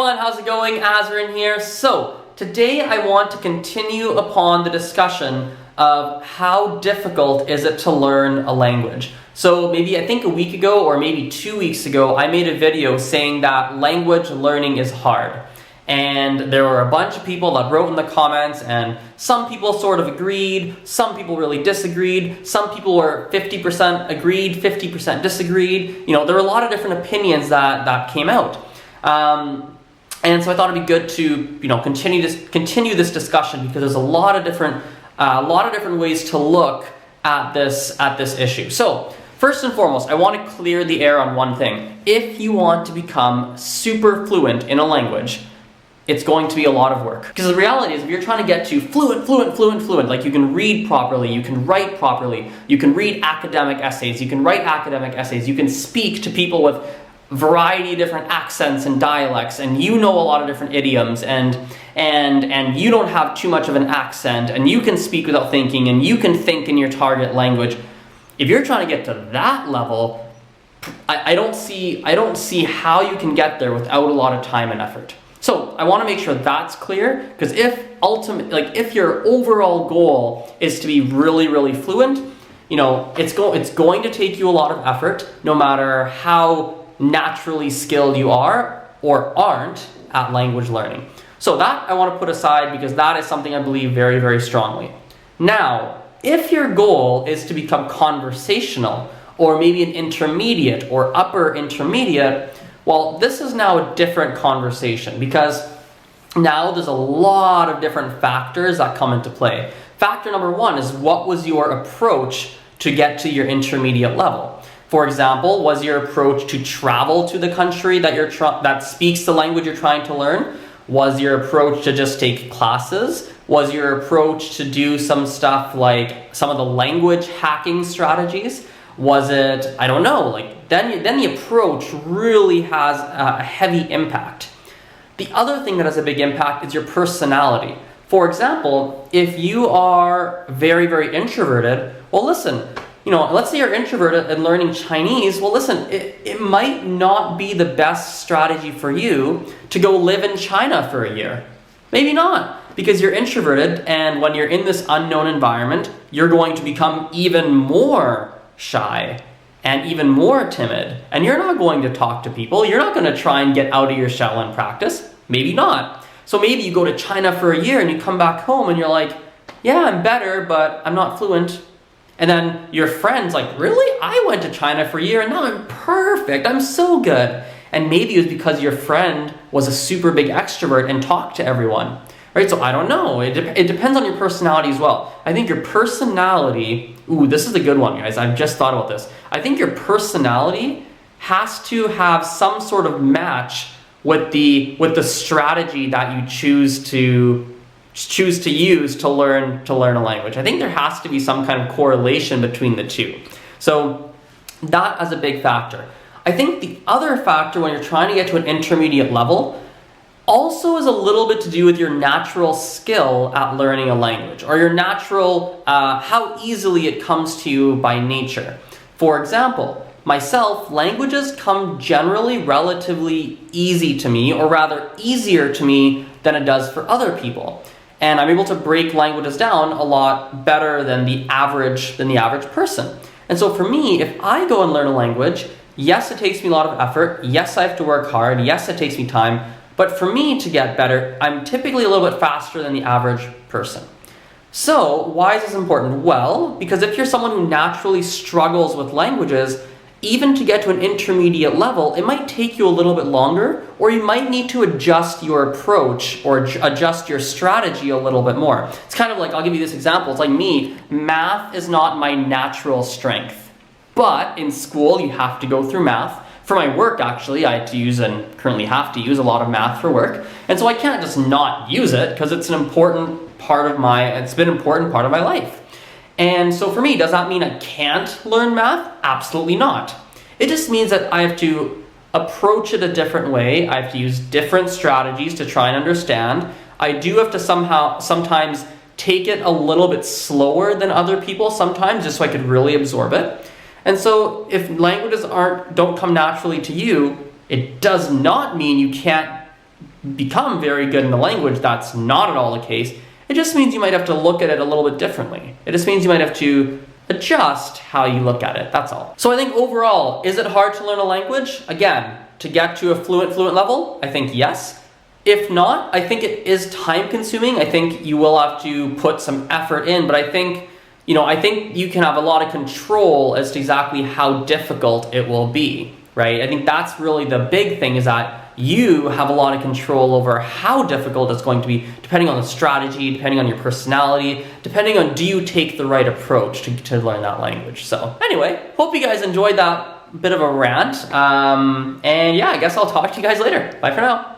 everyone, how's it going? Azren here. So, today I want to continue upon the discussion of how difficult is it to learn a language. So maybe I think a week ago or maybe 2 weeks ago, I made a video saying that language learning is hard. And there were a bunch of people that wrote in the comments, and some people sort of agreed, some people really disagreed, some people were 50% agreed, 50% disagreed. You know, there were a lot of different opinions that came out. And so I thought it'd be good to, continue this discussion, because there's a lot of different ways to look at this issue. So first and foremost, I want to clear the air on one thing. If you want to become super fluent in a language, it's going to be a lot of work. Because the reality is, if you're trying to get to fluent, like you can read properly, you can write properly, you can read academic essays, you can write academic essays, you can speak to people with variety of different accents and dialects, and you know a lot of different idioms, and you don't have too much of an accent, and you can speak without thinking, and you can think in your target language. If you're trying to get to that level, I don't see how you can get there without a lot of time and effort. So I want to make sure that's clear, because if your overall goal is to be really fluent, it's going to take you a lot of effort, no matter how naturally skilled you are or aren't at language learning. So that I want to put aside, because that is something I believe very strongly. Now, if your goal is to become conversational, or maybe an intermediate or upper intermediate, well, this is now a different conversation, because now there's a lot of different factors that come into play. Factor number one is, what was your approach to get to your intermediate level? For example, was your approach to travel to the country that speaks the language you're trying to learn? Was your approach to just take classes? Was your approach to do some stuff like some of the language hacking strategies? Was it, I don't know, then the approach really has a heavy impact. The other thing that has a big impact is your personality. For example, if you are very introverted, well, listen, let's say you're introverted and learning Chinese, well, listen, it might not be the best strategy for you to go live in China for a year. Maybe not, because you're introverted, and when you're in this unknown environment, you're going to become even more shy and even more timid, and you're not going to talk to people. You're not going to try and get out of your shell and practice. Maybe not. So maybe you go to China for a year and you come back home and you're like, yeah, I'm better, but I'm not fluent. And then your friend's like, really? I went to China for a year and now I'm perfect. I'm so good. And maybe it was because your friend was a super big extrovert and talked to everyone. Right? So I don't know. It depends on your personality as well. I think your personality, this is a good one, guys. I've just thought about this. I think your personality has to have some sort of match with the strategy that you choose to use to learn a language. I think there has to be some kind of correlation between the two. So that is a big factor. I think the other factor when you're trying to get to an intermediate level also is a little bit to do with your natural skill at learning a language, or your natural, how easily it comes to you by nature. For example, myself, languages come generally relatively easy to me, or rather easier to me than it does for other people. And I'm able to break languages down a lot better than the average person. And so for me, if I go and learn a language, yes, it takes me a lot of effort. Yes, I have to work hard. Yes, it takes me time. But for me to get better, I'm typically a little bit faster than the average person. So why is this important? Well, because if you're someone who naturally struggles with languages, even to get to an intermediate level, it might take you a little bit longer, or you might need to adjust your approach or adjust your strategy a little bit more. It's kind of like, I'll give you this example. It's like me, math is not my natural strength, but in school you have to go through math. For my work, actually, I had to use and currently have to use a lot of math for work. And so I can't just not use it, because it's been an important part of my life. And so for me, does that mean I can't learn math? Absolutely not. It just means that I have to approach it a different way. I have to use different strategies to try and understand. I do have to sometimes take it a little bit slower than other people sometimes, just so I could really absorb it. And so if languages don't come naturally to you, it does not mean you can't become very good in the language, that's not at all the case. It just means you might have to look at it a little bit differently. It just means you might have to adjust how you look at it, that's all. So I think overall, is it hard to learn a language? Again, to get to a fluent level, I think yes. If not, I think it is time consuming. I think you will have to put some effort in, but I think you can have a lot of control as to exactly how difficult it will be, right? I think that's really the big thing, is that you have a lot of control over how difficult it's going to be, depending on the strategy, depending on your personality, depending on do you take the right approach to learn that language. So anyway, hope you guys enjoyed that bit of a rant. And yeah, I guess I'll talk to you guys later. Bye for now.